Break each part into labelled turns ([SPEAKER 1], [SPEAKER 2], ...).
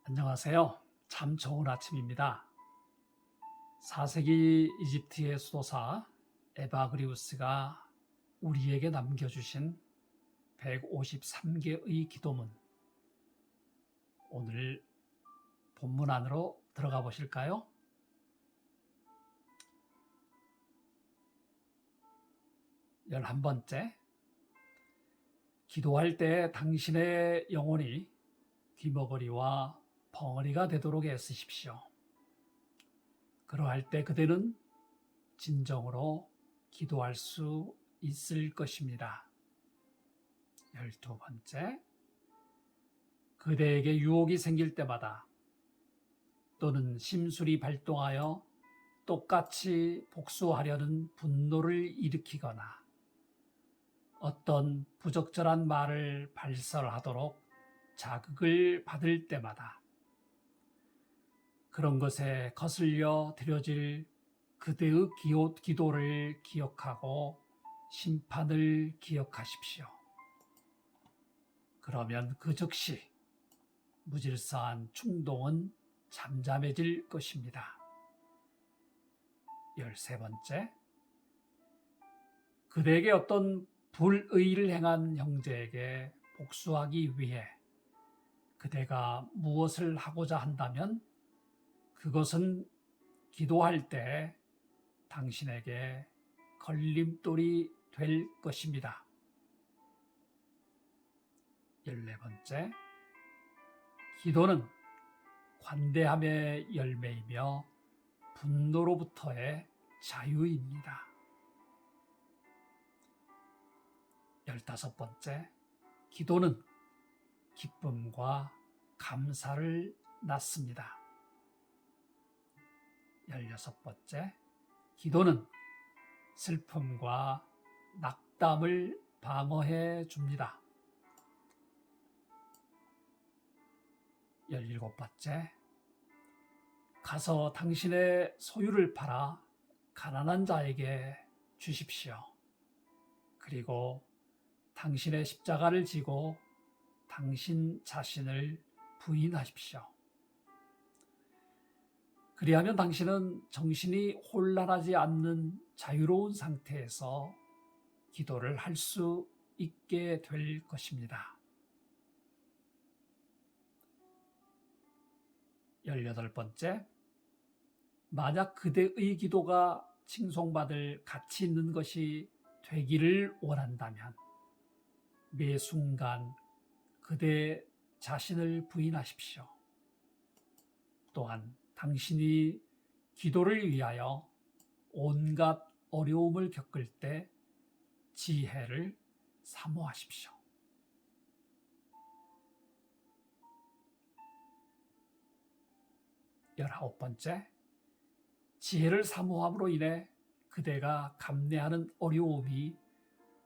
[SPEAKER 1] 안녕하세요. 참 좋은 아침입니다. 4세기 이집트의 수도사 에바그리우스가 우리에게 남겨주신 153개의 기도문, 오늘 본문 안으로 들어가 보실까요? 11번째, 기도할 때 당신의 영혼이 귀머거리와 벙어리가 되도록 애쓰십시오. 그러할 때 그대는 진정으로 기도할 수 있을 것입니다. 12번째, 그대에게 유혹이 생길 때마다 또는 심술이 발동하여 똑같이 복수하려는 분노를 일으키거나 어떤 부적절한 말을 발설하도록 자극을 받을 때마다 그런 것에 거슬려 드려질 그대의 기도를 기억하고 심판을 기억하십시오. 그러면 그 즉시 무질서한 충동은 잠잠해질 것입니다. 13번째, 그대에게 어떤 불의를 행한 형제에게 복수하기 위해 그대가 무엇을 하고자 한다면 그것은 기도할 때 당신에게 걸림돌이 될 것입니다. 14번째, 기도는 관대함의 열매이며 분노로부터의 자유입니다. 15번째, 기도는 기쁨과 감사를 낳습니다. 16번째, 기도는 슬픔과 낙담을 방어해 줍니다. 17번째, 가서 당신의 소유를 팔아 가난한 자에게 주십시오. 그리고 당신의 십자가를 지고 당신 자신을 부인하십시오. 그리하면 당신은 정신이 혼란하지 않는 자유로운 상태에서 기도를 할 수 있게 될 것입니다. 18번째, 만약 그대의 기도가 칭송받을 가치 있는 것이 되기를 원한다면 매 순간 그대 자신을 부인하십시오. 또한 당신이 기도를 위하여 온갖 어려움을 겪을 때 지혜를 사모하십시오. 19번째, 지혜를 사모함으로 인해 그대가 감내하는 어려움이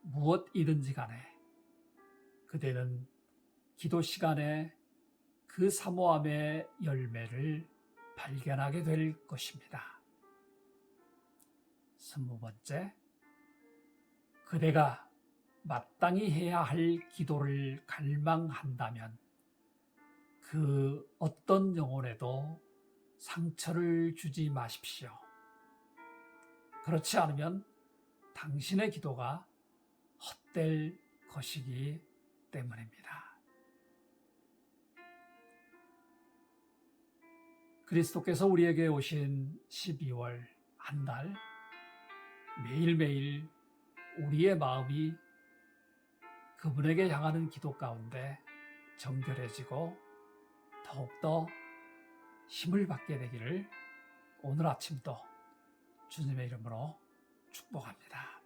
[SPEAKER 1] 무엇이든지 간에 그대는 기도 시간에 그 사모함의 열매를 발견하게 될 것입니다. 20번째, 그대가 마땅히 해야 할 기도를 갈망한다면 그 어떤 영혼에도 상처를 주지 마십시오. 그렇지 않으면 당신의 기도가 헛될 것이기 때문입니다. 그리스도께서 우리에게 오신 12월 한 달, 매일매일 우리의 마음이 그분에게 향하는 기도 가운데 정결해지고 더욱더 힘을 받게 되기를 오늘 아침도 주님의 이름으로 축복합니다.